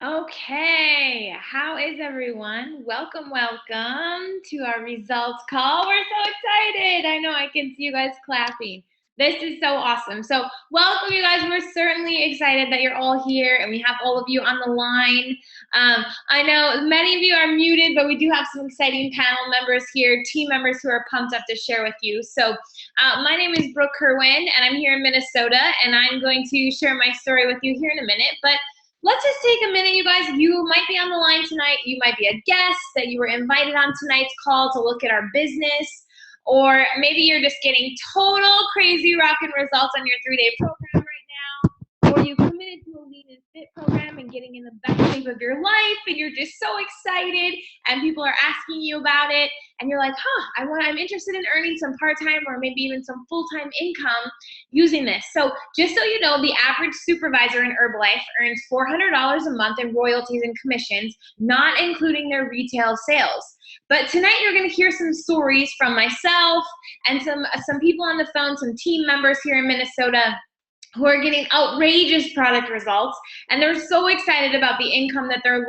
Okay, how is everyone? Welcome to our results call. We're so excited. I know I can see you guys clapping. This is so awesome. So, welcome, you guys. We're certainly excited that you're all here and we have all of you on the line. I know many of you are muted, but we do have some exciting panel members here, team members who are pumped up to share with you. So, my name is Brooke Kerwin, and I'm here in Minnesota, and I'm going to share my story with you here in a minute. But let's just take a minute, you guys. You might be on the line tonight. You might be a guest that you were invited on tonight's call to look at our business. Or maybe you're just getting total crazy rockin' results on your 3-day program right now. Or you committed to a lean and fit program and getting in the best shape of your life, and you're just so excited, and people are asking you about it, and you're like, I'm interested in earning some part-time or maybe even some full-time income using this. So just so you know, the average supervisor in Herbalife earns $400 a month in royalties and commissions, not including their retail sales. But tonight you're going to hear some stories from myself and some people on the phone, some team members here in Minnesota who are getting outrageous product results, and they're so excited about the income that they're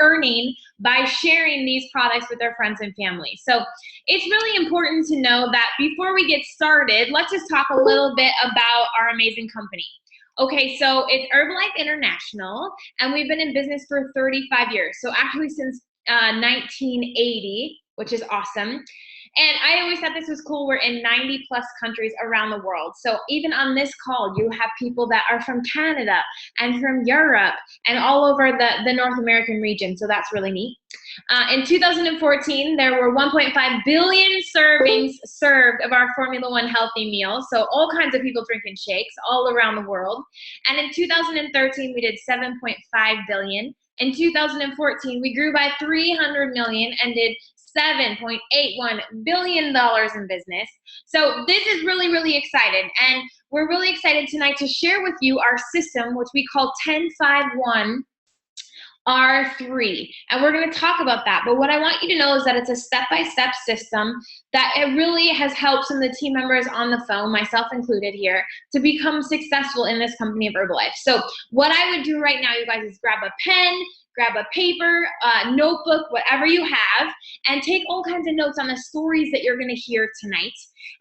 earning by sharing these products with their friends and family. So it's really important to know that before we get started, let's just talk a little bit about our amazing company. Okay, so it's Herbalife International, and we've been in business for 35 years. So actually since 1980, which is awesome. And I always thought this was cool. We're in 90 plus countries around the world. So even on this call, you have people that are from Canada and from Europe and all over the North American region. So that's really neat. In 2014, there were 1.5 billion servings served of our Formula One healthy meal. So all kinds of people drinking shakes all around the world. And in 2013, we did 7.5 billion. In 2014, we grew by 300 million and did $7.81 billion in business. So this is really, really exciting. And we're really excited tonight to share with you our system, which we call 10-5-1 R3, and we're going to talk about that. But what I want you to know is that it's a step-by-step system that it really has helped some of the team members on the phone, myself included here, to become successful in this company of Herbalife. So what I would do right now, you guys, is grab a pen, grab a paper, notebook, whatever you have, and take all kinds of notes on the stories that you're going to hear tonight.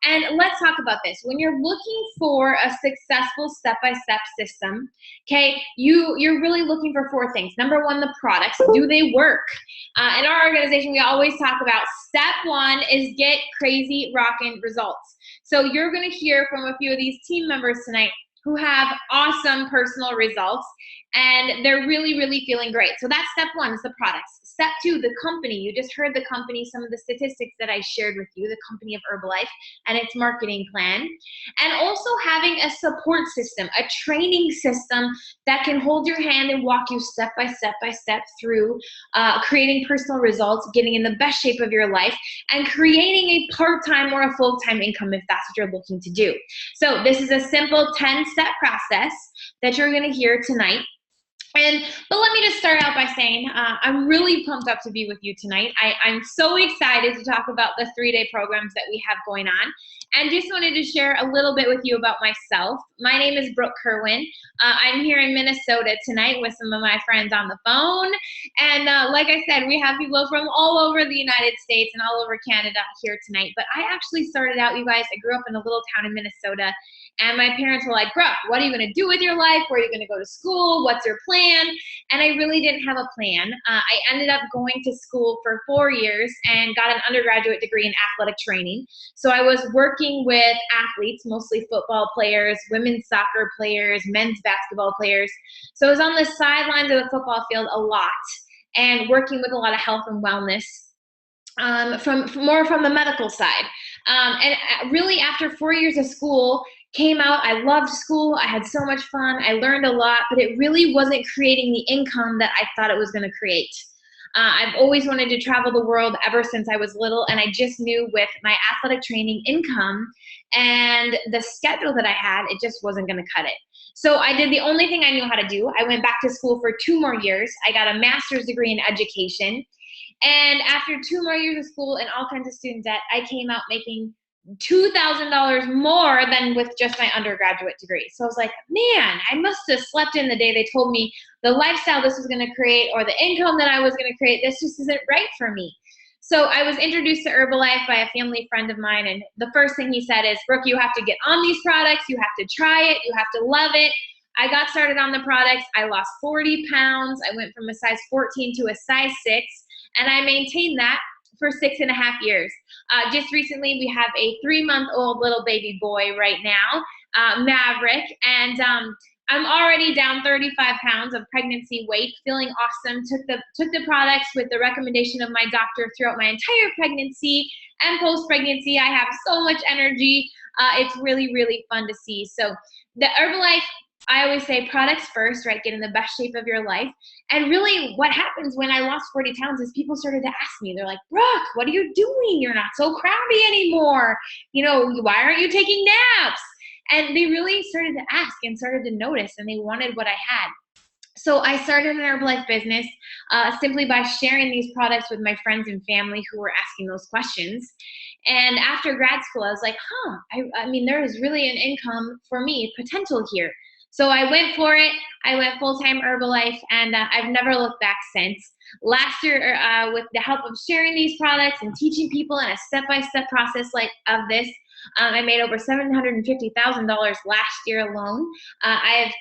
And let's talk about this. When you're looking for a successful step-by-step system, okay, you're really looking for 4 things. Number 1, the products. Do they work? In our organization, we always talk about step 1 is get crazy rockin' results. So you're going to hear from a few of these team members tonight who have awesome personal results, and they're really, really feeling great. So that's step 1, is the products. Step 2, the company. You just heard the company, some of the statistics that I shared with you, the company of Herbalife and its marketing plan. And also having a support system, a training system that can hold your hand and walk you step by step through creating personal results, getting in the best shape of your life, and creating a part-time or a full-time income if that's what you're looking to do. So this is a simple 10-step process that you're going to hear tonight. But let me just start out by saying I'm really pumped up to be with you tonight. I'm so excited to talk about the 3-day programs that we have going on, and just wanted to share a little bit with you about myself. My name is Brooke Kerwin. I'm here in Minnesota tonight with some of my friends on the phone, and like I said, we have people from all over the United States and all over Canada here tonight. But I actually started out, you guys, I grew up in a little town in Minnesota, and my parents were like, Brooke, what are you going to do with your life? Where are you going to go to school? What's your plan? And I really didn't have a plan. I ended up going to school for 4 years and got an undergraduate degree in athletic training. So I was working with athletes, mostly football players, women's soccer players, men's basketball players. So I was on the sidelines of the football field a lot and working with a lot of health and wellness from the medical side. And really after 4 years of school, came out, I loved school, I had so much fun, I learned a lot, but it really wasn't creating the income that I thought it was going to create. I've always wanted to travel the world ever since I was little, and I just knew with my athletic training income and the schedule that I had, it just wasn't going to cut it. So I did the only thing I knew how to do. I went back to school for 2 more years. I got a master's degree in education, and after 2 more years of school and all kinds of student debt, I came out making $2,000 more than with just my undergraduate degree. So I was like, man, I must have slept in the day they told me the lifestyle this was going to create or the income that I was going to create. This just isn't right for me. So I was introduced to Herbalife by a family friend of mine. And the first thing he said is, Brooke, you have to get on these products. You have to try it. You have to love it. I got started on the products. I lost 40 pounds. I went from a size 14 to a size 6. And I maintained that for 6.5 years. Just recently, we have a 3-month-old little baby boy right now, Maverick, and I'm already down 35 pounds of pregnancy weight, feeling awesome. Took the products with the recommendation of my doctor throughout my entire pregnancy and post-pregnancy. I have so much energy. It's really, really fun to see. So the Herbalife, I always say products first, right? Get in the best shape of your life. And really what happens when I lost 40 pounds is people started to ask me, they're like, Brooke, what are you doing? You're not so crabby anymore. You know, why aren't you taking naps? And they really started to ask and started to notice, and they wanted what I had. So I started an Herbalife business simply by sharing these products with my friends and family who were asking those questions. And after grad school, I was like, I mean, there is really an income for me, potential here. So I went for it. I went full-time Herbalife, and I've never looked back since. Last year, with the help of sharing these products and teaching people in a step-by-step process like of this, I made over $750,000 last year alone. I've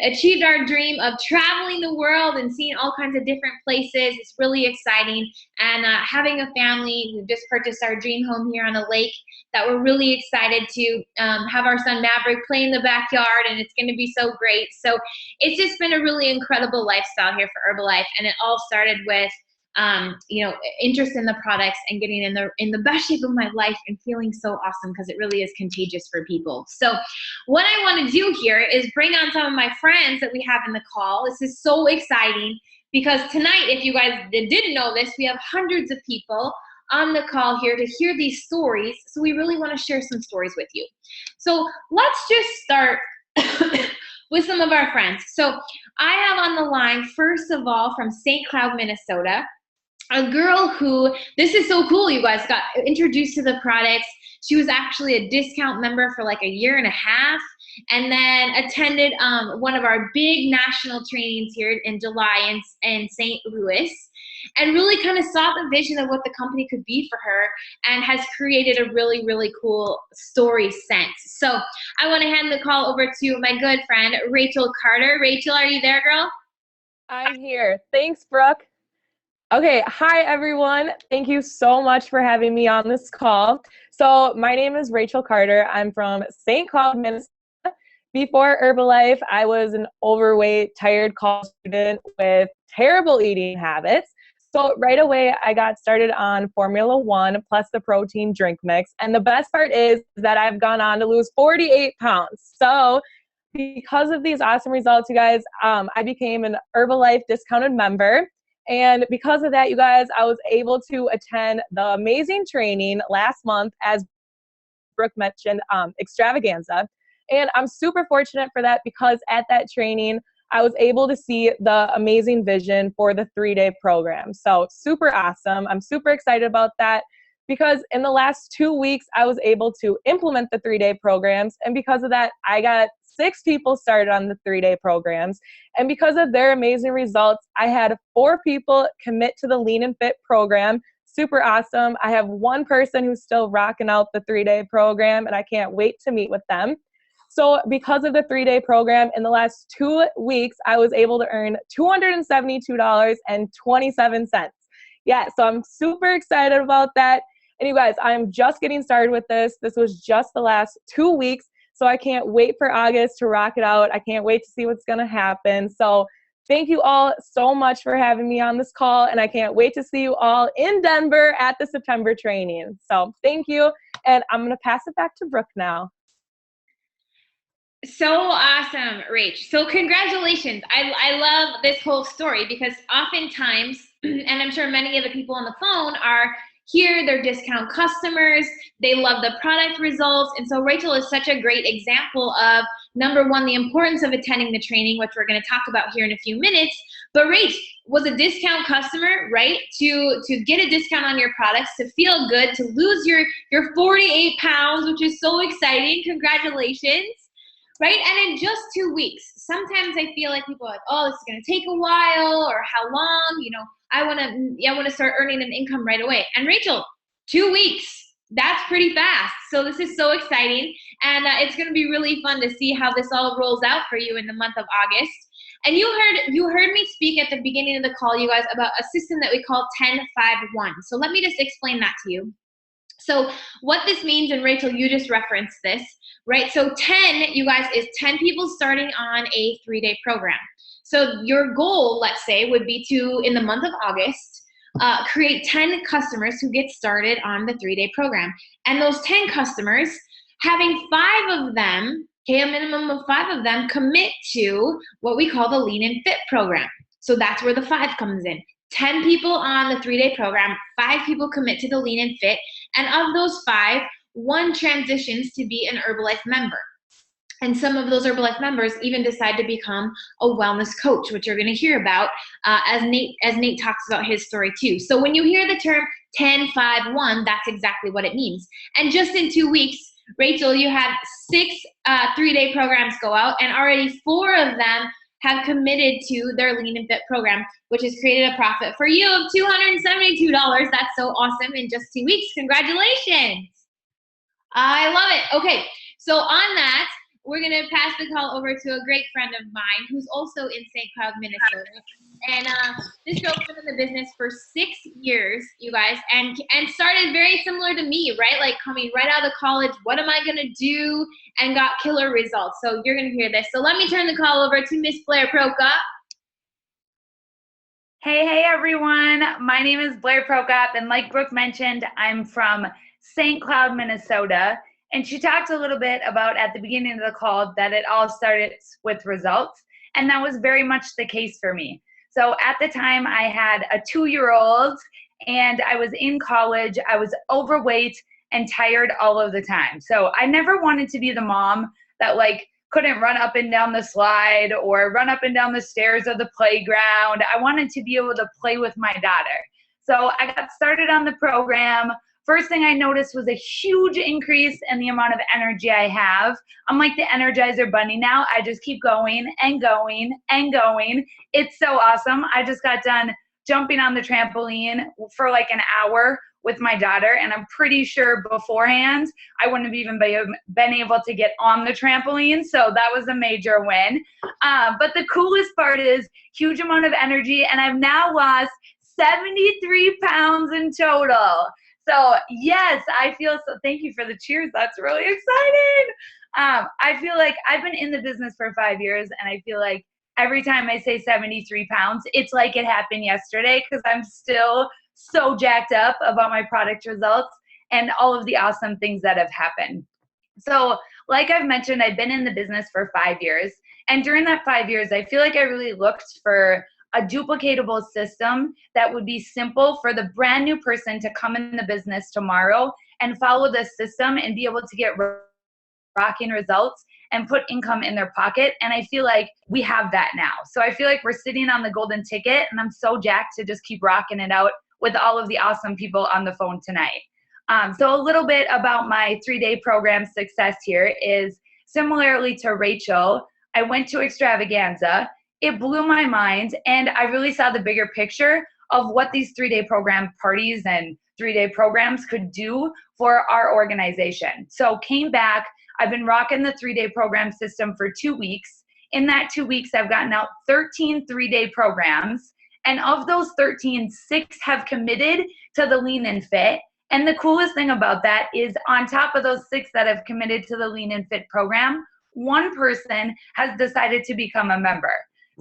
achieved our dream of traveling the world and seeing all kinds of different places. It's really exciting. And having a family, we just purchased our dream home here on a lake that we're really excited to have our son Maverick play in the backyard, and it's going to be so great. So it's just been a really incredible lifestyle here for Herbalife, and it all started with interest in the products and getting in the best shape of my life and feeling so awesome, because it really is contagious for people. So what I want to do here is bring on some of my friends that we have in the call. This is so exciting because tonight, if you guys didn't know this, we have hundreds of people on the call here to hear these stories. So we really want to share some stories with you. So let's just start with some of our friends. So I have on the line, first of all, from St. Cloud, Minnesota, a girl who, this is so cool, you guys, got introduced to the products. She was actually a discount member for like 1.5 years, and then attended one of our big national trainings here in July in St. Louis, and really kind of saw the vision of what the company could be for her, and has created a really, really cool story since. So I want to hand the call over to my good friend, Rachel Carter. Rachel, are you there, girl? I'm here. Thanks, Brooke. Okay, hi everyone. Thank you so much for having me on this call. So my name is Rachel Carter. I'm from St. Cloud, Minnesota. Before Herbalife, I was an overweight, tired college student with terrible eating habits. So right away, I got started on Formula 1 plus the protein drink mix. And the best part is that I've gone on to lose 48 pounds. So because of these awesome results, you guys, I became an Herbalife discounted member. And because of that, you guys, I was able to attend the amazing training last month, as Brooke mentioned, Extravaganza. And I'm super fortunate for that, because at that training, I was able to see the amazing vision for the 3-day program. So super awesome. I'm super excited about that, because in the last 2 weeks, I was able to implement the 3-day programs. And because of that, I got 6 people started on the 3-day programs. And because of their amazing results, I had 4 people commit to the Lean and Fit program. Super awesome. I have 1 person who's still rocking out the 3-day program, and I can't wait to meet with them. So because of the 3-day program, in the last 2 weeks, I was able to earn $272.27. Yeah, so I'm super excited about that. And you guys, I'm just getting started with this. This was just the last 2 weeks. So I can't wait for August to rock it out. I can't wait to see what's going to happen. So thank you all so much for having me on this call. And I can't wait to see you all in Denver at the September training. So thank you. And I'm going to pass it back to Brooke now. So awesome, Rach. So congratulations. I love this whole story, because oftentimes, and I'm sure many of the people on the phone are here, they're discount customers, they love the product results. And so Rachel is such a great example of number one, the importance of attending the training, which we're going to talk about here in a few minutes. But Rach was a discount customer, right? To get a discount on your products, to feel good, to lose your 48 pounds, which is so exciting. Congratulations. Right? And in just 2 weeks, sometimes I feel like people are like, oh, this is going to take a while, or how long, I want to start earning an income right away. And Rachel, 2 weeks, that's pretty fast. So this is so exciting. And it's going to be really fun to see how this all rolls out for you in the month of August. And you heard me speak at the beginning of the call, you guys, about a system that we call 10-5-1. So let me just explain that to you. So what this means, and Rachel, you just referenced this, right? So 10, you guys, is 10 people starting on a 3-day program. So your goal, let's say, would be to, in the month of August, create 10 customers who get started on the 3-day program. And those 10 customers, having 5 of them, okay, a minimum of 5 of them, commit to what we call the Lean and Fit program. So that's where the 5 comes in. 10 people on the 3-day program, 5 people commit to the Lean and Fit, and of those 5, 1 transitions to be an Herbalife member. And some of those Herbalife members even decide to become a wellness coach, which you're going to hear about as Nate talks about his story too. So when you hear the term 10-5-1, that's exactly what it means. And just in 2 weeks, Rachel, you had 6 3-day programs go out, and already 4 of them have committed to their Lean and Fit program, which has created a profit for you of $272. That's so awesome in just 2 weeks. Congratulations. I love it. Okay, so on that, we're going to pass the call over to a great friend of mine who's also in St. Cloud, Minnesota. And this girl's been in the business for 6 years, you guys, and started very similar to me, right? Like coming right out of college, what am I going to do? And got killer results. So you're going to hear this. So let me turn the call over to Miss Blair Prokop. Hey everyone. My name is Blair Prokop, and like Brooke mentioned, I'm from St. Cloud, Minnesota. And she talked a little bit about at the beginning of the call that it all started with results. And that was very much the case for me. So at the time I had a 2-year-old and I was in college. I was overweight and tired all of the time. So I never wanted to be the mom that couldn't run up and down the slide or run up and down the stairs of the playground. I wanted to be able to play with my daughter. So I got started on the program. First thing I noticed was a huge increase in the amount of energy I have. I'm like the Energizer Bunny now. I just keep going and going and going. It's so awesome. I just got done jumping on the trampoline for an hour with my daughter, and I'm pretty sure beforehand I wouldn't have even been able to get on the trampoline, so that was a major win. But the coolest part is huge amount of energy, and I've now lost 73 pounds in total. So yes, I feel so. Thank you for the cheers. That's really exciting. I feel like I've been in the business for 5 years, and I feel like every time I say 73 pounds, it's like it happened yesterday because I'm still so jacked up about my product results and all of the awesome things that have happened. So like I've mentioned, I've been in the business for 5 years. And during that 5 years, I feel like I really looked for a duplicatable system that would be simple for the brand new person to come in the business tomorrow and follow this system and be able to get rocking results and put income in their pocket. And I feel like we have that now. So I feel like we're sitting on the golden ticket, and I'm so jacked to just keep rocking it out with all of the awesome people on the phone tonight. So a little bit about my 3-day program success here is similarly to Rachel, I went to Extravaganza. It blew my mind, and I really saw the bigger picture of what these 3-day program parties and 3-day programs could do for our organization. So came back, I've been rocking the 3-day program system for 2 weeks. In that 2 weeks, I've gotten out 13 3-day programs, and of those 13, 6 have committed to the Lean and Fit. And the coolest thing about that is on top of those 6 that have committed to the Lean and Fit program, 1 person has decided to become a member.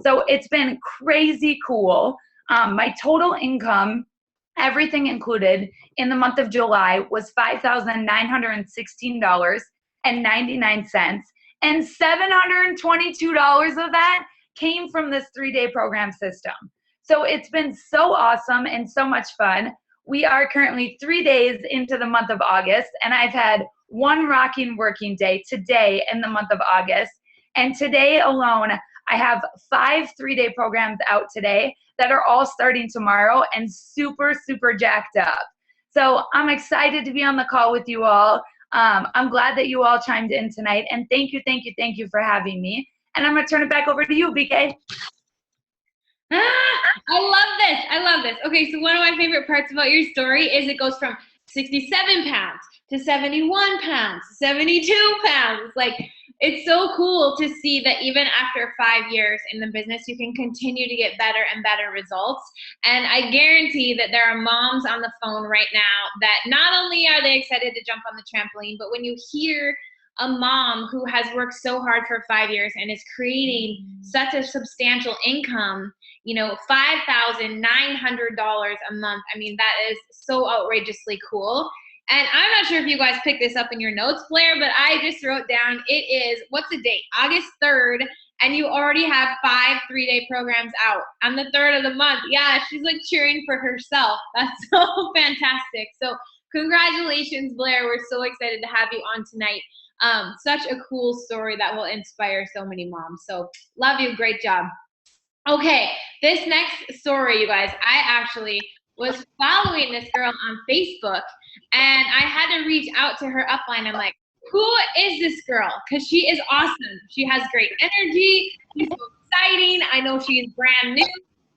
So it's been crazy cool. My total income, everything included, in the month of July was $5,916.99. And $722 of that came from this 3-day program system. So it's been so awesome and so much fun. We are currently 3 days into the month of August, and I've had 1 rocking working day today in the month of August. And today alone, I have 5 3-day programs out today that are all starting tomorrow and super, super jacked up. So I'm excited to be on the call with you all. I'm glad that you all chimed in tonight. And thank you for having me. And I'm going to turn it back over to you, BK. I love this. Okay, so one of my favorite parts about your story is it goes from 67 pounds to 71 pounds, 72 pounds. Like, it's so cool to see that even after 5 years in the business, you can continue to get better and better results. And I guarantee that there are moms on the phone right now that not only are they excited to jump on the trampoline, but when you hear a mom who has worked so hard for 5 years and is creating such a substantial income, you know, $5,900 a month. I mean, that is so outrageously cool. And I'm not sure if you guys picked this up in your notes, Blair, but I just wrote down, it is, what's the date? August 3rd, and you already have 5 3-day programs out on the 3rd of the month. Yeah, she's like cheering for herself. That's so fantastic. So congratulations, Blair. We're so excited to have you on tonight. Such a cool story that will inspire so many moms. So love you. Great job. Okay, this next story, you guys, I actually was following this girl on Facebook, and I had to reach out to her upline. I'm like, who is this girl? Because she is awesome. She has great energy. She's so exciting. I know she is brand new.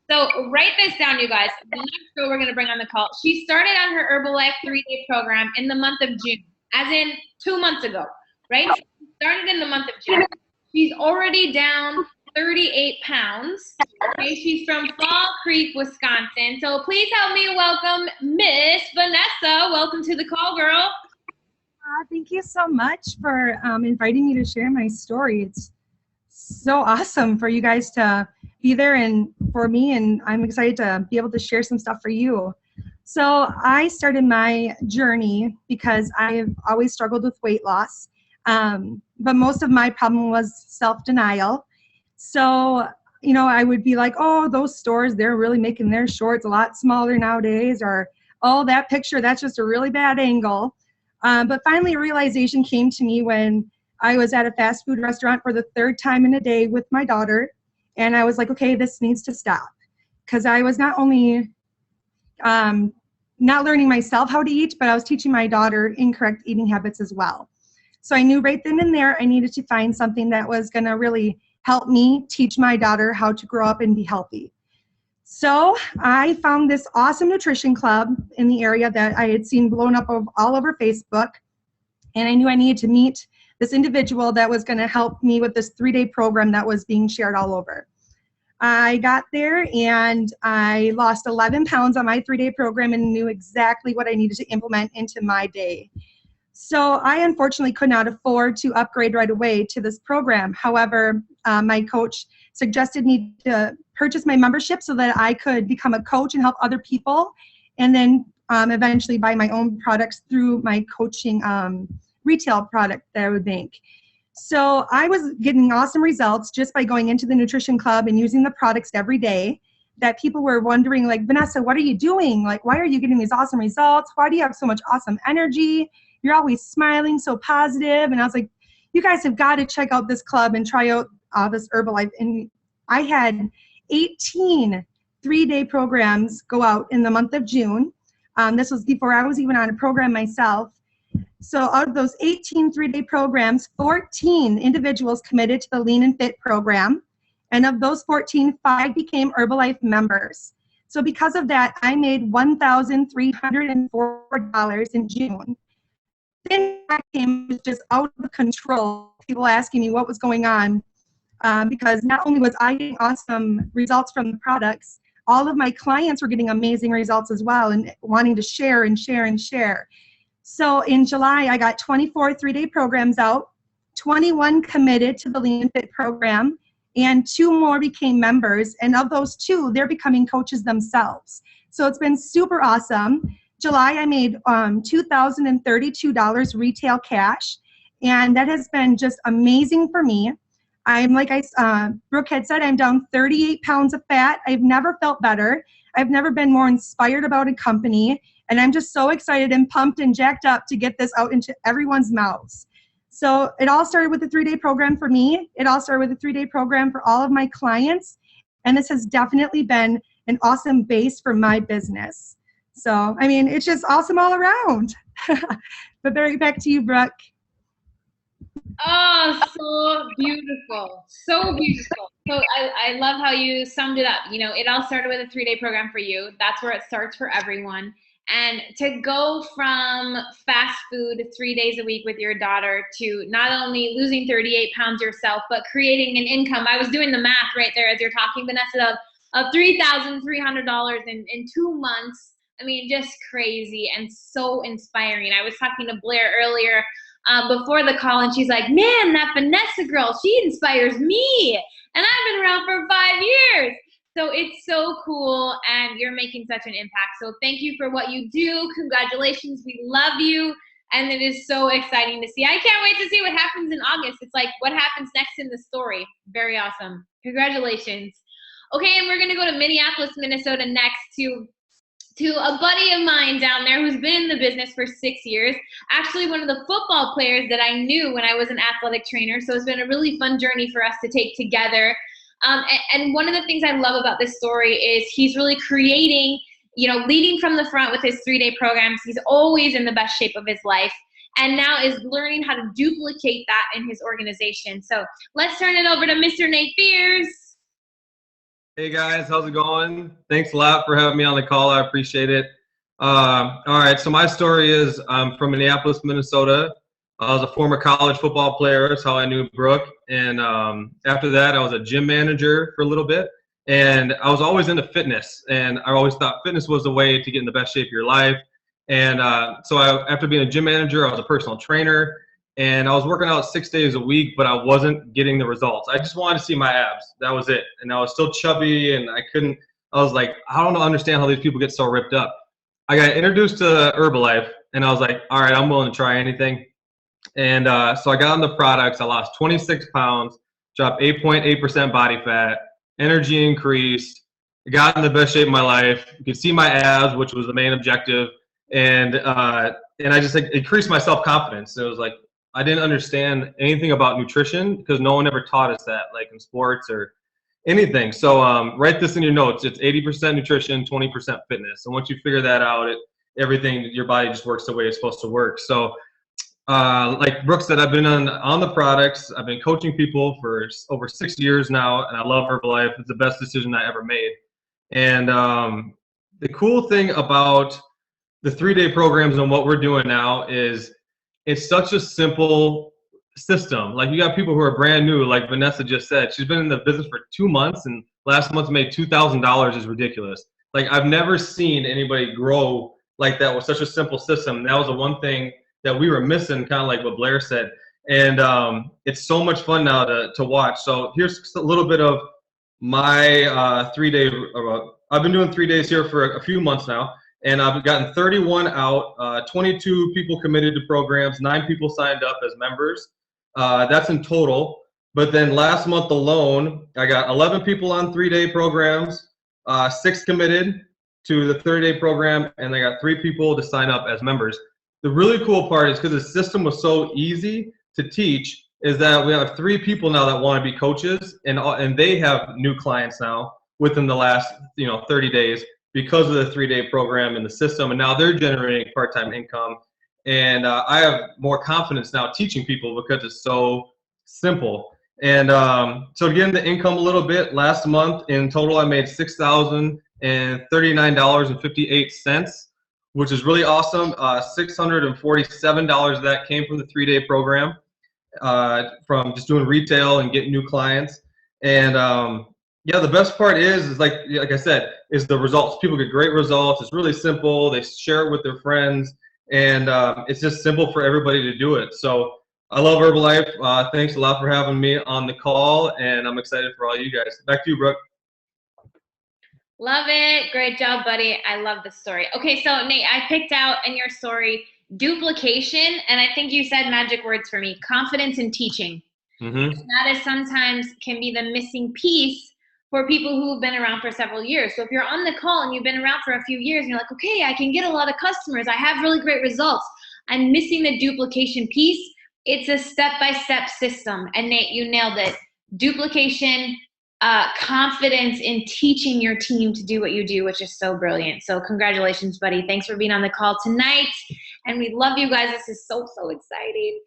So write this down, you guys. The next girl we're going to bring on the call, she started on her Herbalife 3-day program in the month of June, as in 2 months ago, right? So she started in the month of June. She's already down 38 pounds. Okay, she's from Fall Creek, Wisconsin. So please help me welcome Miss Vanessa. Welcome to the call, girl. Thank you so much for inviting me to share my story. It's so awesome for you guys to be there and for me, and I'm excited to be able to share some stuff for you. So I started my journey because I've always struggled with weight loss, but most of my problem was self-denial. So, you know, I would be like, oh, those stores, they're really making their shorts a lot smaller nowadays, or, oh, that picture, that's just a really bad angle. But finally, a realization came to me when I was at a fast food restaurant for the 3rd time in a day with my daughter. And I was like, okay, this needs to stop. Because I was not only not learning myself how to eat, but I was teaching my daughter incorrect eating habits as well. So I knew right then and there I needed to find something that was going to really help me teach my daughter how to grow up and be healthy. So I found this awesome nutrition club in the area that I had seen blown up all over Facebook. And I knew I needed to meet this individual that was going to help me with this 3-day program that was being shared all over. I got there and I lost 11 pounds on my 3-day program and knew exactly what I needed to implement into my day. So I unfortunately could not afford to upgrade right away to this program. However, my coach suggested me to purchase my membership so that I could become a coach and help other people, and then eventually buy my own products through my coaching retail product that I would make. So I was getting awesome results just by going into the nutrition club and using the products every day, that people were wondering, like, Vanessa, what are you doing? Like, why are you getting these awesome results? Why do you have so much awesome energy? You're always smiling, so positive. And I was like, you guys have got to check out this club and try out this Herbalife. And I had 18 3-day programs go out in the month of June. This was before I was even on a program myself. So out of those 18 3-day programs, 14 individuals committed to the Lean and Fit program. And of those 14, 5 became Herbalife members. So because of that, I made $1,304 in June. Then I came just out of control, people asking me what was going on, because not only was I getting awesome results from the products, all of my clients were getting amazing results as well and wanting to share and share and share. So in July, I got 24 3-day programs out, 21 committed to the Lean and Fit program, and 2 more became members. And of those 2, they're becoming coaches themselves. So it's been super awesome. July, I made $2,032 retail cash, and that has been just amazing for me. I'm like Brooke had said, I'm down 38 pounds of fat. I've never felt better. I've never been more inspired about a company, and I'm just so excited and pumped and jacked up to get this out into everyone's mouths. So it all started with a 3-day program for me. It all started with a 3-day program for all of my clients. And this has definitely been an awesome base for my business. So, I mean, it's just awesome all around. But back to you, Brooke. Oh, so beautiful. So beautiful. So I love how you summed it up. You know, it all started with a 3-day program for you. That's where it starts for everyone. And to go from fast food 3 days a week with your daughter to not only losing 38 pounds yourself, but creating an income. I was doing the math right there as you're talking, Vanessa, of $3,300 in 2 months. I mean, just crazy and so inspiring. I was talking to Blair earlier before the call, and she's like, man, that Vanessa girl, she inspires me. And I've been around for 5 years. So it's so cool, and you're making such an impact. So thank you for what you do. Congratulations. We love you, and it is so exciting to see. I can't wait to see what happens in August. It's like what happens next in the story. Very awesome. Congratulations. Okay, and we're going to go to Minneapolis, Minnesota next to a buddy of mine down there who's been in the business for 6 years. Actually, one of the football players that I knew when I was an athletic trainer. So it's been a really fun journey for us to take together. And one of the things I love about this story is he's really creating, you know, leading from the front with his 3-day programs. He's always in the best shape of his life, and now is learning how to duplicate that in his organization. So let's turn it over to Mr. Nate Fears. Hey guys, how's it going? Thanks a lot for having me on the call. I appreciate it. All right, so my story is I'm from Minneapolis, Minnesota. I was a former college football player. That's how I knew Brooke. And after that, I was a gym manager for a little bit. And I was always into fitness. And I always thought fitness was the way to get in the best shape of your life. And so after being a gym manager, I was a personal trainer. And I was working out 6 days a week, but I wasn't getting the results. I just wanted to see my abs. That was it. And I was still chubby, and I was like, I don't understand how these people get so ripped up. I got introduced to Herbalife, and I was like, all right, I'm willing to try anything. And so I got on the products. I lost 26 pounds, dropped 8.8% body fat, energy increased, I got in the best shape of my life. You could see my abs, which was the main objective. And I just like increased my self-confidence. It was like, I didn't understand anything about nutrition because no one ever taught us that, like in sports or anything. So write this in your notes. It's 80% nutrition, 20% fitness. And once you figure that out, everything, your body just works the way it's supposed to work. So like Brooke said, I've been on the products. I've been coaching people for over 6 years now, and I love Herbalife. It's the best decision I ever made. And the cool thing about the 3-day programs and what we're doing now is it's such a simple system. Like you got people who are brand new, like Vanessa just said. She's been in the business for 2 months, and last month made $2,000 is ridiculous. Like I've never seen anybody grow like that with such a simple system. And that was the one thing that we were missing, kind of like what Blair said. And it's so much fun now to watch. So here's a little bit of my 3-day. I've been doing 3 days here for a few months now. And I've gotten 31 out, 22 people committed to programs, 9 people signed up as members. That's in total. But then last month alone, I got 11 people on 3-day programs, 6 committed to the 30-day program, and I got 3 people to sign up as members. The really cool part is because the system was so easy to teach is that we have 3 people now that want to be coaches, and they have new clients now within the last 30 days. Because of the 3-day program and the system, and now they're generating part-time income. And I have more confidence now teaching people because it's so simple. And so again, the income a little bit. Last month in total, I made $6,039.58, which is really awesome. $647 of that came from the 3-day program, from just doing retail and getting new clients. And yeah, the best part is like I said, is the results. People get great results. It's really simple. They share it with their friends, and it's just simple for everybody to do it. So I love Herbalife. Thanks a lot for having me on the call, and I'm excited for all you guys. Back to you, Brooke. Love it. Great job, buddy. I love the story. Okay, so Nate, I picked out in your story duplication, and I think you said magic words for me: confidence in teaching. Mm-hmm. That is sometimes can be the missing piece for people who've been around for several years. So if you're on the call and you've been around for a few years and you're like, okay, I can get a lot of customers, I have really great results, I'm missing the duplication piece. It's a step-by-step system. And Nate, you nailed it. Duplication, confidence in teaching your team to do what you do, which is so brilliant. So congratulations, buddy. Thanks for being on the call tonight. And we love you guys. This is so, so exciting.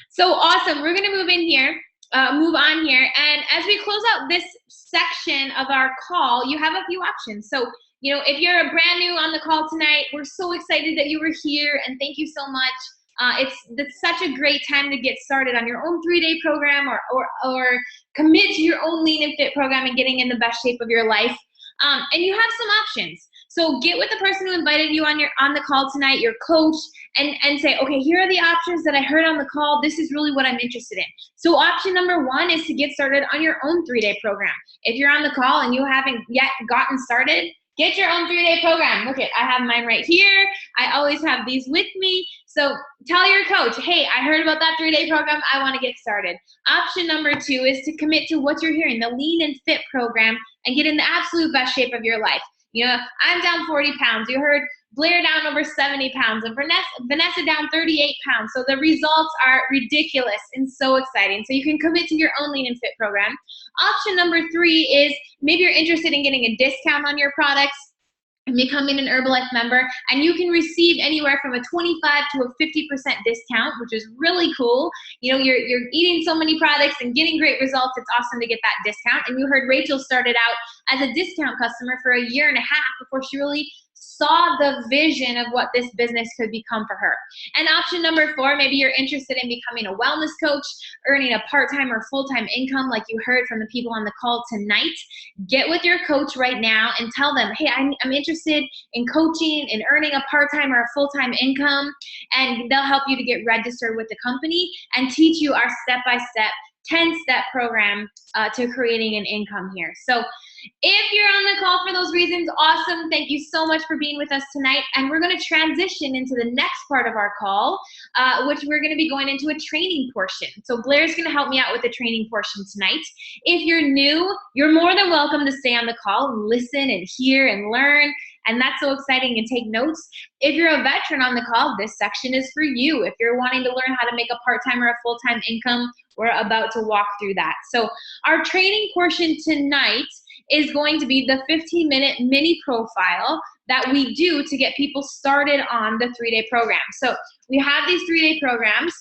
So awesome. We're going to move on here. And as we close out this section of our call, you have a few options. So, you know, if you're brand new on the call tonight, we're so excited that you were here, and thank you so much. It's such a great time to get started on your own 3-day program, or commit to your own Lean and Fit program and getting in the best shape of your life. And you have some options. So get with the person who invited you on the call tonight, your coach, and say, okay, here are the options that I heard on the call. This is really what I'm interested in. So option number 1 is to get started on your own 3-day program. If you're on the call and you haven't yet gotten started, get your own 3-day program. Look, I have mine right here. I always have these with me. So tell your coach, hey, I heard about that 3-day program. I want to get started. Option number 2 is to commit to what you're hearing, the Lean and Fit program, and get in the absolute best shape of your life. You know, I'm down 40 pounds. You heard Blair down over 70 pounds, and Vanessa down 38 pounds. So the results are ridiculous and so exciting. So you can commit to your own Lean and Fit program. Option number 3 is maybe you're interested in getting a discount on your products and becoming an Herbalife member, and you can receive anywhere from a 25 to a 50% discount, which is really cool. You know, you're eating so many products and getting great results. It's awesome to get that discount. And you heard Rachel started out as a discount customer for 1.5 years before she really saw the vision of what this business could become for her. And option number 4, maybe you're interested in becoming a wellness coach, earning a part-time or full-time income like you heard from the people on the call tonight. Get with your coach right now and tell them, hey, I'm interested in coaching and earning a part-time or a full-time income, and they'll help you to get registered with the company and teach you our step-by-step 10-step program to creating an income here. So if you're on the call for those reasons, awesome. Thank you so much for being with us tonight. And we're going to transition into the next part of our call, which we're going to be going into a training portion. So Blair's going to help me out with the training portion tonight. If you're new, you're more than welcome to stay on the call and listen and hear and learn. And that's so exciting, and take notes. If you're a veteran on the call, this section is for you. If you're wanting to learn how to make a part-time or a full-time income, we're about to walk through that. So our training portion tonight is going to be the 15-minute mini profile that we do to get people started on the 3-day program. So we have these 3-day programs.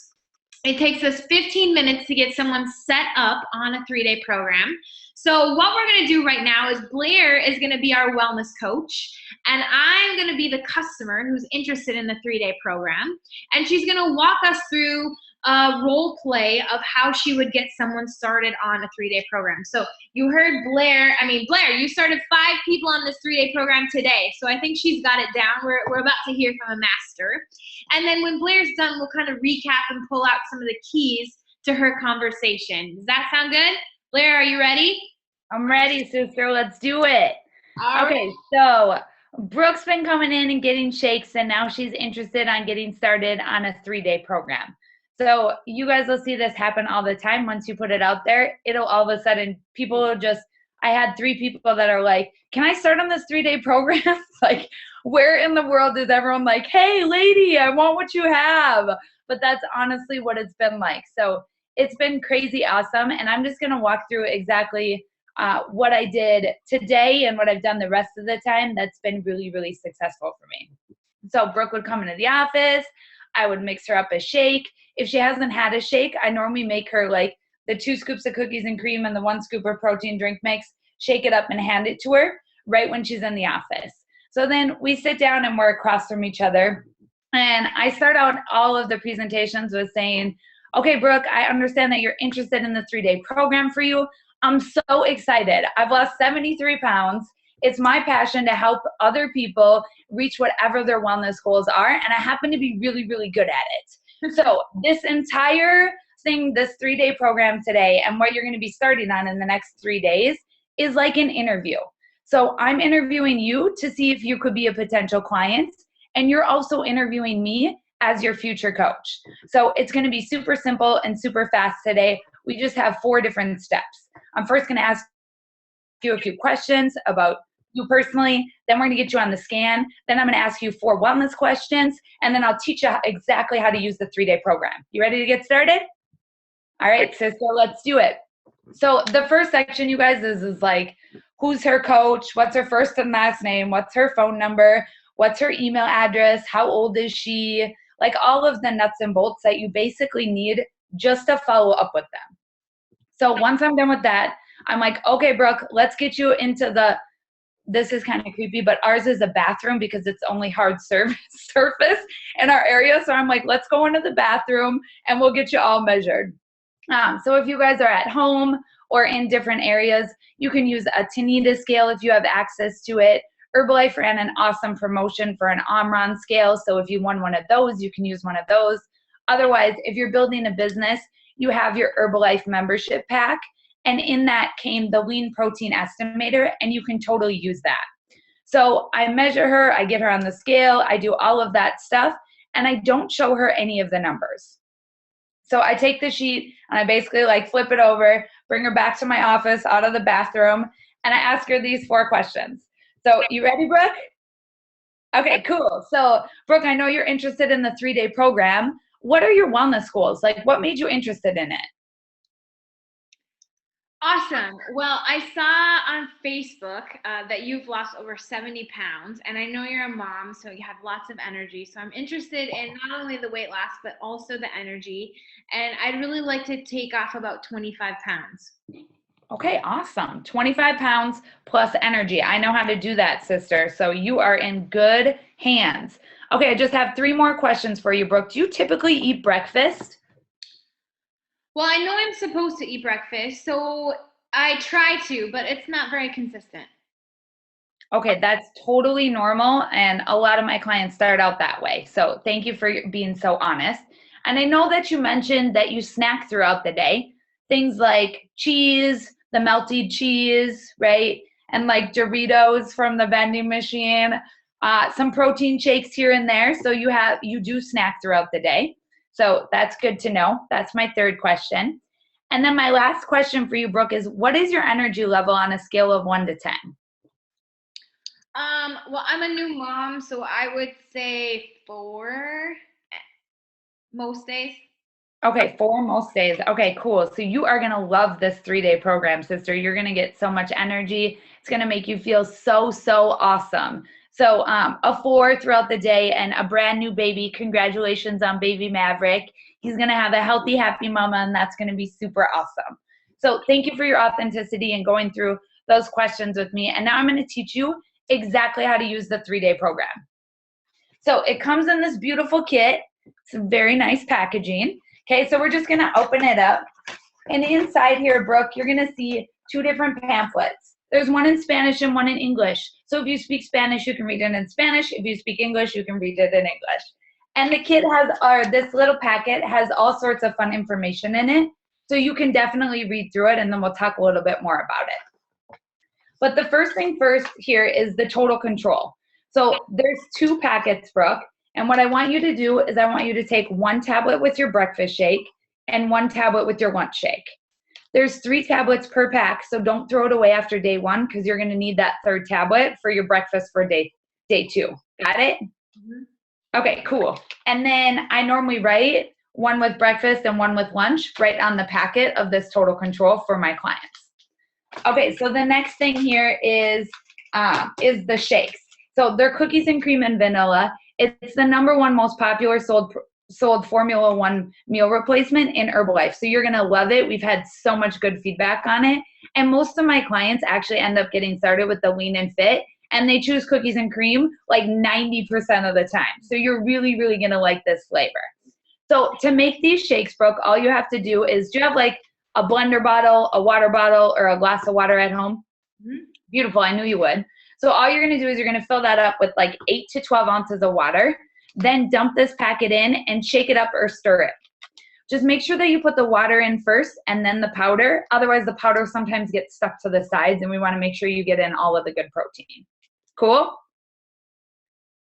It takes us 15 minutes to get someone set up on a 3-day program. So what we're going to do right now is Blair is going to be our wellness coach, and I'm going to be the customer who's interested in the 3-day program. And she's going to walk us through a role play of how she would get someone started on a 3-day program. So you heard Blair, you started 5 people on this 3-day program today. So I think she's got it down. We're about to hear from a master. And then when Blair's done, we'll kind of recap and pull out some of the keys to her conversation. Does that sound good? Blair, are you ready? I'm ready, sister. Let's do it. All okay, right. So Brooke's been coming in and getting shakes, and now she's interested on getting started on a 3-day program. So you guys will see this happen all the time. Once you put it out there, it'll all of a sudden, people will I had 3 people that are like, can I start on this 3-day program? Like, where in the world is everyone like, hey, lady, I want what you have? But that's honestly what it's been like. So it's been crazy awesome. And I'm just going to walk through exactly what I did today and what I've done the rest of the time. That's been really, really successful for me. So Brooke would come into the office. I would mix her up a shake. If she hasn't had a shake, I normally make her like the 2 scoops of cookies and cream and the 1 scoop of protein drink mix, shake it up and hand it to her right when she's in the office. So then we sit down and we're across from each other. And I start out all of the presentations with saying, okay, Brooke, I understand that you're interested in the 3-day program for you. I'm so excited. I've lost 73 pounds. It's my passion to help other people reach whatever their wellness goals are. And I happen to be really, really good at it. So this entire thing, this 3-day program today, and what you're going to be starting on in the next 3 days is like an interview. So I'm interviewing you to see if you could be a potential client. And you're also interviewing me as your future coach. So it's going to be super simple and super fast today. We just have 4 different steps. I'm first going to ask you a few questions about you personally, then we're gonna get you on the scan, then I'm gonna ask you 4 wellness questions, and then I'll teach you exactly how to use the 3-day program. You ready to get started? All right, sister, let's do it. So the first section, you guys, is like, who's her coach? What's her first and last name? What's her phone number? What's her email address? How old is she? Like all of the nuts and bolts that you basically need just to follow up with them. So once I'm done with that, I'm like, okay, Brooke, let's get you into this is kind of creepy, but ours is a bathroom because it's only hard surface in our area. So I'm like, let's go into the bathroom and we'll get you all measured. So if you guys are at home or in different areas, you can use a Tanita scale if you have access to it. Herbalife ran an awesome promotion for an Omron scale. So if you want one of those, you can use one of those. Otherwise, if you're building a business, you have your Herbalife membership pack. And in that came the lean protein estimator, and you can totally use that. So I measure her, I get her on the scale, I do all of that stuff, and I don't show her any of the numbers. So I take the sheet and I basically like flip it over, bring her back to my office out of the bathroom, and I ask her these 4 questions. So you ready, Brooke? Okay, cool. So Brooke, I know you're interested in the 3-day program. What are your wellness goals? Like, what made you interested in it? Awesome. Well, I saw on Facebook that you've lost over 70 pounds, and I know you're a mom, so you have lots of energy. So I'm interested in not only the weight loss, but also the energy. And I'd really like to take off about 25 pounds. Okay, awesome. 25 pounds plus energy. I know how to do that, sister. So you are in good hands. Okay, I just have 3 more questions for you, Brooke. Do you typically eat breakfast? Well, I know I'm supposed to eat breakfast, so I try to, but it's not very consistent. Okay, that's totally normal, and a lot of my clients start out that way. So thank you for being so honest. And I know that you mentioned that you snack throughout the day. Things like cheese, the melted cheese, right? And like Doritos from the vending machine, some protein shakes here and there. So you do snack throughout the day. So that's good to know. That's my 3rd question. And then my last question for you, Brooke, is what is your energy level on a scale of 1 to 10? Well, I'm a new mom, so I would say 4 most days. Okay, 4 most days. Okay, cool. So you are going to love this 3-day program, sister. You're going to get so much energy. It's going to make you feel so, so awesome. So a 4 throughout the day and a brand new baby. Congratulations on baby Maverick. He's going to have a healthy, happy mama, and that's going to be super awesome. So thank you for your authenticity and going through those questions with me. And now I'm going to teach you exactly how to use the 3-day program. So it comes in this beautiful kit. It's very nice packaging. Okay, so we're just going to open it up. And inside here, Brooke, you're going to see 2 different pamphlets. There's one in Spanish and one in English. So if you speak Spanish, you can read it in Spanish. If you speak English, you can read it in English. And the kit has, this little packet has all sorts of fun information in it. So you can definitely read through it, and then we'll talk a little bit more about it. But the first thing first here is the total control. So there's 2 packets, Brooke. And what I want you to do is I want you to take 1 tablet with your breakfast shake and 1 tablet with your lunch shake. There's 3 tablets per pack, so don't throw it away after day 1 because you're going to need that 3rd tablet for your breakfast for day 2. Got it? Mm-hmm. Okay, cool. And then I normally write 1 with breakfast and 1 with lunch right on the packet of this total control for my clients. Okay, so the next thing here is the shakes. So they're cookies and cream and vanilla. It's the #1 most popular sold Formula 1 meal replacement in Herbalife. So you're going to love it. We've had so much good feedback on it. And most of my clients actually end up getting started with the Lean and Fit, and they choose cookies and cream like 90% of the time. So you're really, really going to like this flavor. So to make these shakes, Brooke, all you have to do is, do you have like a blender bottle, a water bottle, or a glass of water at home? Mm-hmm. Beautiful. I knew you would. So all you're going to do is you're going to fill that up with like 8 to 12 ounces of water. Then dump this packet in and shake it up or stir it. Just make sure that you put the water in first and then the powder. Otherwise, the powder sometimes gets stuck to the sides, and we want to make sure you get in all of the good protein. Cool?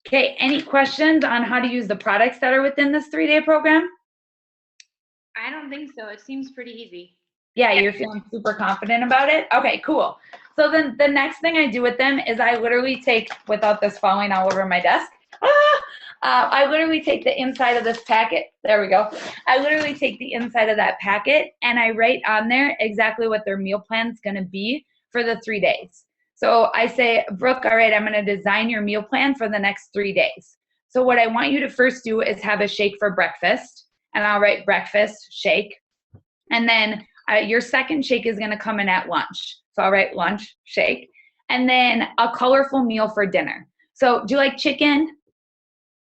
Okay, any questions on how to use the products that are within this 3-day program? I don't think so. It seems pretty easy. Yeah, you're feeling super confident about it? Okay, cool. So then the next thing I do with them is I literally take, without this falling all over my desk, I literally take the inside of this packet. There we go. I literally take the inside of that packet and I write on there exactly what their meal plan is going to be for the 3 days. So I say, Brooke, all right, I'm going to design your meal plan for the next 3 days. So what I want you to first do is have a shake for breakfast. And I'll write breakfast, shake. And then your second shake is going to come in at lunch. So I'll write lunch, shake. And then a colorful meal for dinner. So do you like chicken?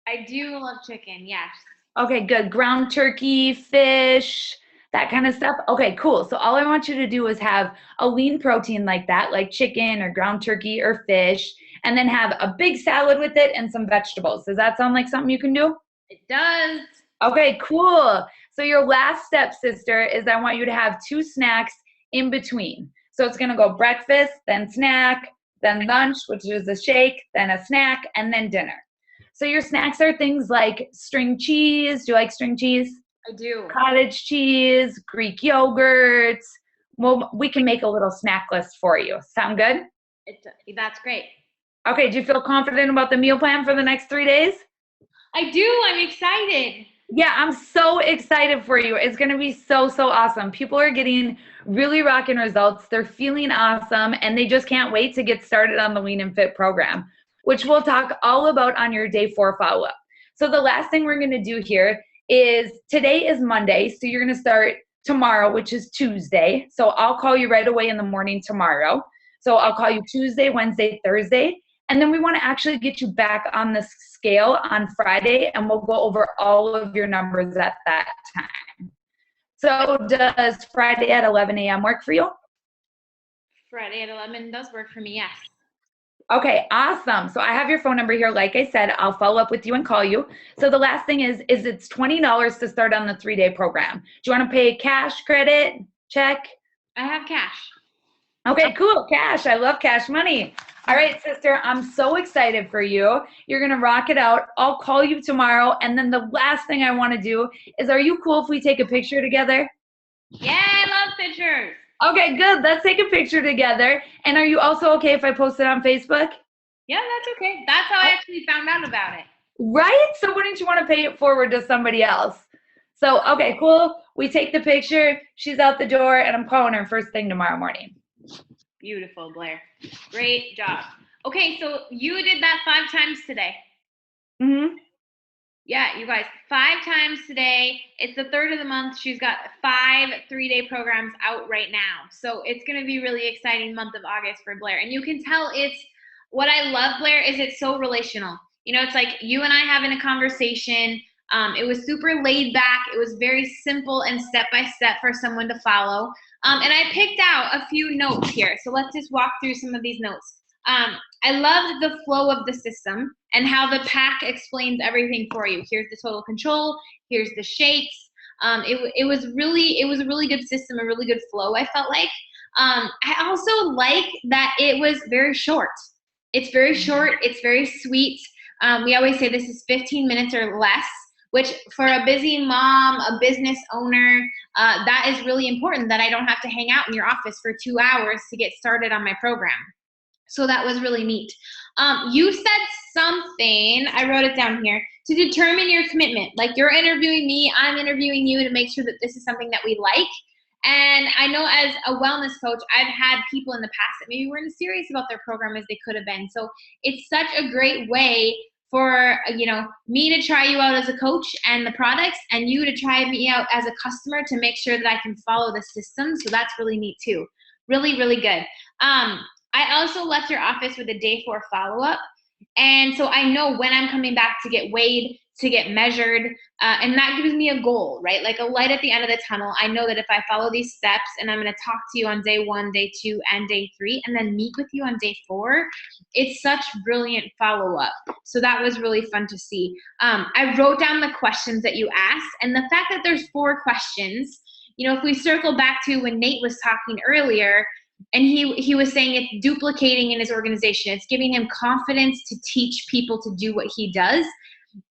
I do love chicken, yes. Okay, good. Ground turkey, fish, that kind of stuff. Okay, cool. So all I want you to do is have a lean protein like that, like chicken or ground turkey or fish, and then have a big salad with it and some vegetables. Does that sound like something you can do? It does. Okay, cool. So your last step, sister, is I want you to have 2 snacks in between. So it's going to go breakfast, then snack, then lunch, which is a shake, then a snack, and then dinner. So your snacks are things like string cheese. Do you like string cheese? I do. Cottage cheese, Greek yogurts. Well, we can make a little snack list for you. Sound good? That's great. Okay, do you feel confident about the meal plan for the next 3 days? I do. I'm excited. Yeah, I'm so excited for you. It's going to be so, so awesome. People are getting really rocking results. They're feeling awesome, and they just can't wait to get started on the Lean and Fit program, which we'll talk all about on your day 4 follow-up. So the last thing we're going to do here is today is Monday, so you're going to start tomorrow, which is Tuesday. So I'll call you right away in the morning tomorrow. So I'll call you Tuesday, Wednesday, Thursday. And then we want to actually get you back on the scale on Friday, and we'll go over all of your numbers at that time. So does Friday at 11 a.m. work for you? Friday at 11 does work for me, yes. Okay, awesome. So I have your phone number here. Like I said, I'll follow up with you and call you. So the last thing is it's $20 to start on the 3-day program. Do you want to pay cash, credit, check? I have cash. Okay, cool. Cash. I love cash money. All right, sister, I'm so excited for you. You're going to rock it out. I'll call you tomorrow. And then the last thing I want to do is, are you cool if we take a picture together? Yeah, I love pictures. Okay, good. Let's take a picture together. And are you also okay if I post it on Facebook? Yeah, that's okay. That's how I actually found out about it. Right? So wouldn't you want to pay it forward to somebody else? So, okay, cool. We take the picture. She's out the door, and I'm calling her first thing tomorrow morning. Beautiful, Blair. Great job. Okay, so you did that 5 times today. Mm-hmm. Yeah, you guys, 5 times today. It's the 3rd of the month. She's got 5 3-day programs out right now. So it's going to be really exciting month of August for Blair. And you can tell what I love, Blair, is it's so relational. You know, it's like you and I having a conversation. It was super laid back. It was very simple and step-by-step for someone to follow. And I picked out a few notes here. So let's just walk through some of these notes. I loved the flow of the system and how the pack explains everything for you. Here's the total control. Here's the shakes. It was a really good system, a really good flow, I felt like. I also like that it was very short. It's very short. It's very sweet. We always say this is 15 minutes or less, which for a busy mom, a business owner, that is really important, that I don't have to hang out in your office for 2 hours to get started on my program. So that was really neat. You said something, I wrote it down here, to determine your commitment. Like you're interviewing me, I'm interviewing you to make sure that this is something that we like. And I know as a wellness coach, I've had people in the past that maybe weren't as serious about their program as they could have been. So it's such a great way for, me to try you out as a coach and the products, and you to try me out as a customer to make sure that I can follow the system. So that's really neat too. Really, really good. I also left your office with a day 4 follow-up. And so I know when I'm coming back to get weighed, to get measured, and that gives me a goal, right? Like a light at the end of the tunnel. I know that if I follow these steps and I'm going to talk to you on day 1, day 2, and day 3, and then meet with you on day 4, it's such brilliant follow-up. So that was really fun to see. I wrote down the questions that you asked, and the fact that there's 4 questions, if we circle back to when Nate was talking earlier, and he was saying it's duplicating in his organization. It's giving him confidence to teach people to do what he does.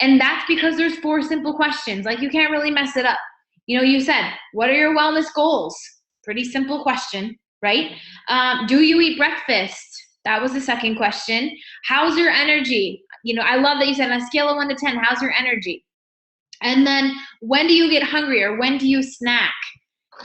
And that's because there's 4 simple questions. Like you can't really mess it up. You said, what are your wellness goals? Pretty simple question, right? Do you eat breakfast? That was the second question. How's your energy? You know, I love that you said on a scale of 1 to 10, how's your energy? And then when do you get hungry, or when do you snack?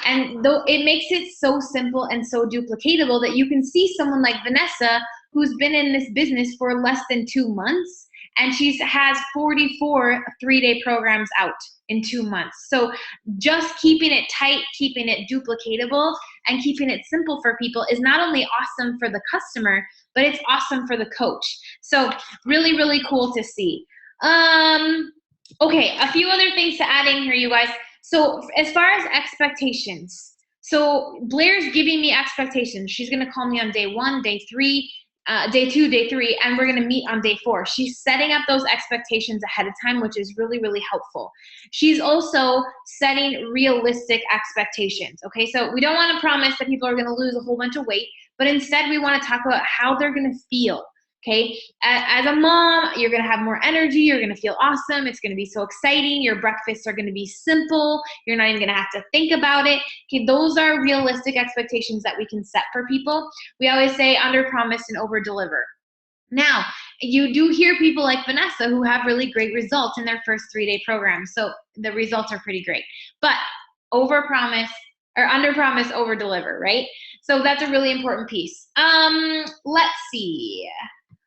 And though it makes it so simple and so duplicatable that you can see someone like Vanessa, who's been in this business for less than 2 months, and she has 44 3-day programs out in 2 months. So just keeping it tight, keeping it duplicatable, and keeping it simple for people is not only awesome for the customer, but it's awesome for the coach. So really, really cool to see. Okay, a few other things to add in here, you guys. So as far as expectations, so Blair's giving me expectations. She's going to call me on day 1, day 3, day 2, day 3, and we're going to meet on day 4. She's setting up those expectations ahead of time, which is really, really helpful. She's also setting realistic expectations. Okay, so we don't want to promise that people are going to lose a whole bunch of weight, but instead we want to talk about how they're going to feel. Okay, as a mom, you're going to have more energy. You're going to feel awesome. It's going to be so exciting. Your breakfasts are going to be simple. You're not even going to have to think about it. Okay, those are realistic expectations that we can set for people. We always say under promise and over deliver. Now, you do hear people like Vanessa who have really great results in their first 3-day program. So the results are pretty great. But over promise or under promise, over deliver, right? So that's a really important piece. Let's see.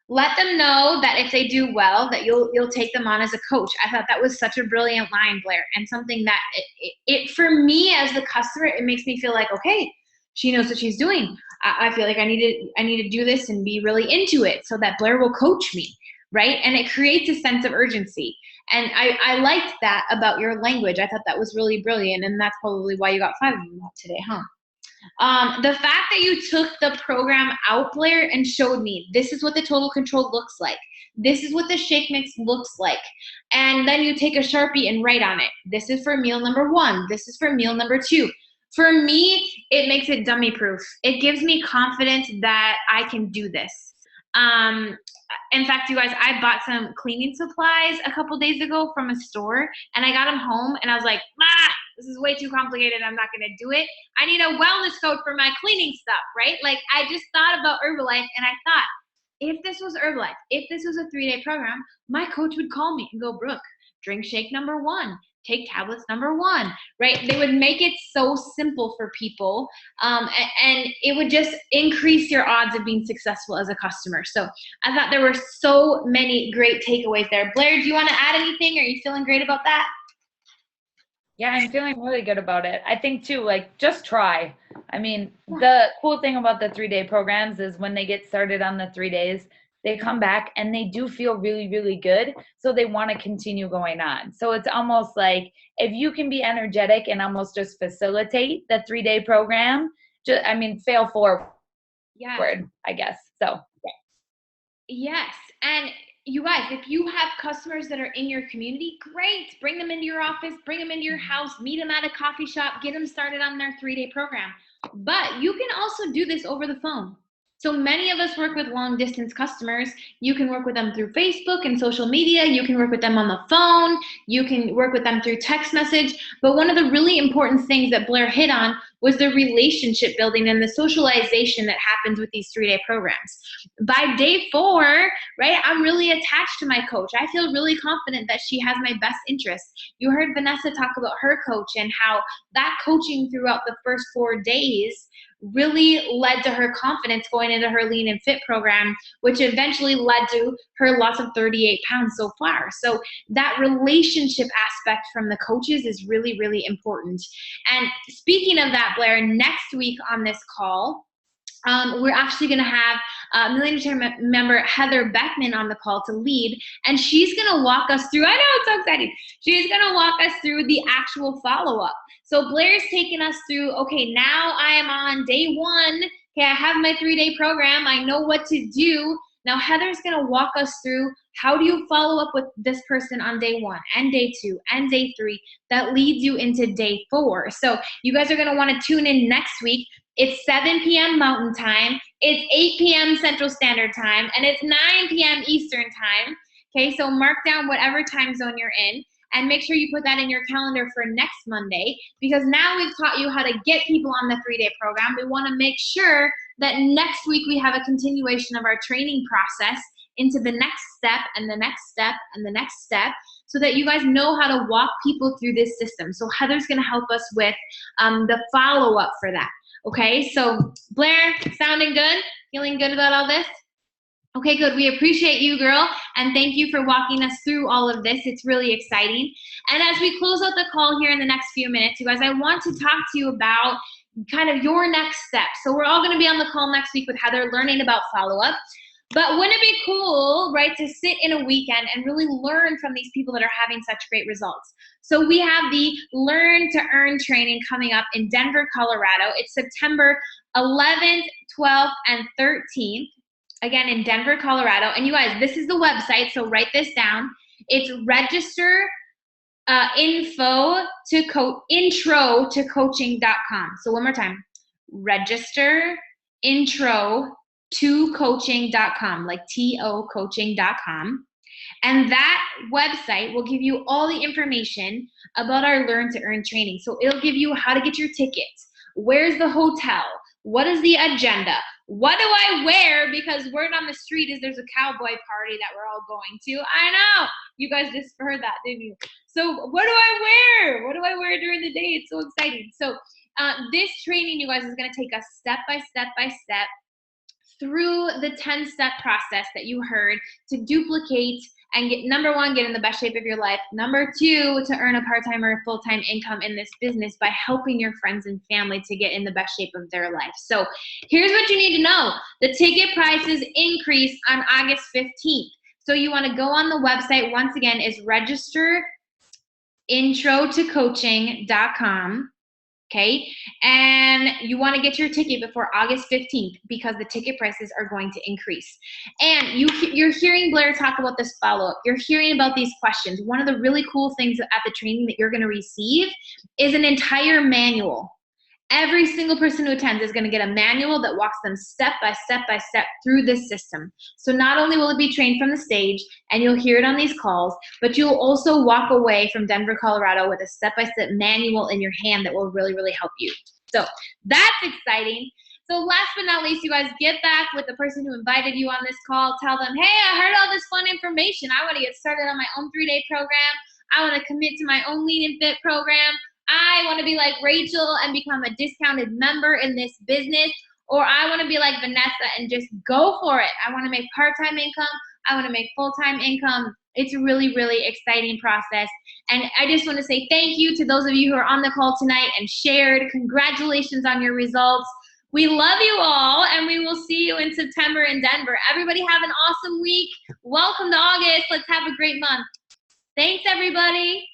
Let them know that if they do well, that you'll take them on as a coach. I thought that was such a brilliant line, Blair, and something that it for me as the customer, it makes me feel like, okay, she knows what she's doing. I feel like I need to do this and be really into it so that Blair will coach me, right? And it creates a sense of urgency. And I liked that about your language. I thought that was really brilliant, and that's probably why you got 5 of them today, huh? The fact that you took the program out, Blair, and showed me this is what the total control looks like. This is what the shake mix looks like. And then you take a Sharpie and write on it. This is for meal number 1. This is for meal number 2. For me, it makes it dummy proof. It gives me confidence that I can do this. In fact, you guys, I bought some cleaning supplies a couple days ago from a store, and I got them home, and I was like, this is way too complicated. I'm not going to do it. I need a wellness coach for my cleaning stuff, right? Like, I just thought about Herbalife, and I thought, if this was Herbalife, if this was a 3-day program, my coach would call me and go, Brooke, drink shake number 1. Take tablets number 1, right? They would make it so simple for people, and it would just increase your odds of being successful as a customer. So I thought there were so many great takeaways there. Blair, do you want to add anything? Are you feeling great about that? Yeah, I'm feeling really good about it. I think too, like, just try. I mean, the cool thing about the 3-day programs is when they get started on the 3 days, they come back and they do feel really, really good. So they want to continue going on. So it's almost like if you can be energetic and almost just facilitate the 3-day program, fail forward, I guess. So, Yes. And you guys, if you have customers that are in your community, great. Bring them into your office, bring them into your house, meet them at a coffee shop, get them started on their 3-day program. But you can also do this over the phone. So many of us work with long distance customers. You can work with them through Facebook and social media. You can work with them on the phone. You can work with them through text message. But one of the really important things that Blair hit on was the relationship building and the socialization that happens with these 3-day programs. By day 4, right, I'm really attached to my coach. I feel really confident that she has my best interest. You heard Vanessa talk about her coach and how that coaching throughout the first 4 days really led to her confidence going into her Lean and Fit program, which eventually led to her loss of 38 pounds so far. So that relationship aspect from the coaches is really, really important. And speaking of that, Blair, next week on this call, we're actually going to have Millionaire member Heather Beckman on the call to lead, and she's going to walk us through, I know, it's so exciting. She's going to walk us through the actual follow-up. So Blair's taking us through, okay, now I am on day 1. Okay, I have my 3-day program. I know what to do. Now Heather's going to walk us through how do you follow up with this person on day 1 and day 2 and day 3 that leads you into day 4. So you guys are going to want to tune in next week. It's 7 p.m. Mountain Time, it's 8 p.m. Central Standard Time, and it's 9 p.m. Eastern Time. Okay, so mark down whatever time zone you're in. and make sure you put that in your calendar for next Monday, because now we've taught you how to get people on the 3-day program. We want to make sure that next week we have a continuation of our training process into the next step and the next step and the next step, so that you guys know how to walk people through this system. So Heather's going to help us with the follow-up for that. Okay, so Blair, sounding good? Feeling good about all this? Okay, good. We appreciate you, girl, and thank you for walking us through all of this. It's really exciting. And as we close out the call here in the next few minutes, you guys, I want to talk to you about kind of your next step. So we're all going to be on the call next week with Heather learning about follow-up. But wouldn't it be cool, right, to sit in a weekend and really learn from these people that are having such great results? So we have the Learn to Earn training coming up in Denver, Colorado. It's September 11th, 12th, and 13th, again, in Denver, Colorado. And you guys, this is the website, so write this down. It's intro to coaching.com. So one more time, register intro to coaching.com, like TO coaching.com. And that website will give you all the information about our Learn to Earn training. So it'll give you how to get your tickets, where's the hotel, what is the agenda, what do I wear, because word on the street is there's a cowboy party that we're all going to. I know, you guys just heard that, didn't you? So what do I wear? What do I wear during the day? It's so exciting. So this training, you guys, is going to take us step by step by step through the 10-step process that you heard to duplicate and get, number one, get in the best shape of your life. Number two, to earn a part-time or full-time income in this business by helping your friends and family to get in the best shape of their life. So here's what you need to know. The ticket prices increase on August 15th. So you want to go on the website. Once again, is register introtocoaching.com. Okay, and you want to get your ticket before August 15th because the ticket prices are going to increase. And you're hearing Blair talk about this follow-up. You're hearing about these questions. One of the really cool things at the training that you're going to receive is an entire manual. Every single person who attends is going to get a manual that walks them step by step by step through this system. So not only will it be trained from the stage, and you'll hear it on these calls, but you'll also walk away from Denver, Colorado with a step-by-step manual in your hand that will really, really help you. So that's exciting. So last but not least, you guys, get back with the person who invited you on this call. Tell them, hey, I heard all this fun information. I want to get started on my own 3-day program. I want to commit to my own Lean and Fit program. I want to be like Rachel and become a discounted member in this business, or I want to be like Vanessa and just go for it. I want to make part-time income. I want to make full-time income. It's a really, really exciting process. And I just want to say thank you to those of you who are on the call tonight and shared. Congratulations on your results. We love you all, and we will see you in September in Denver. Everybody have an awesome week. Welcome to August. Let's have a great month. Thanks, everybody.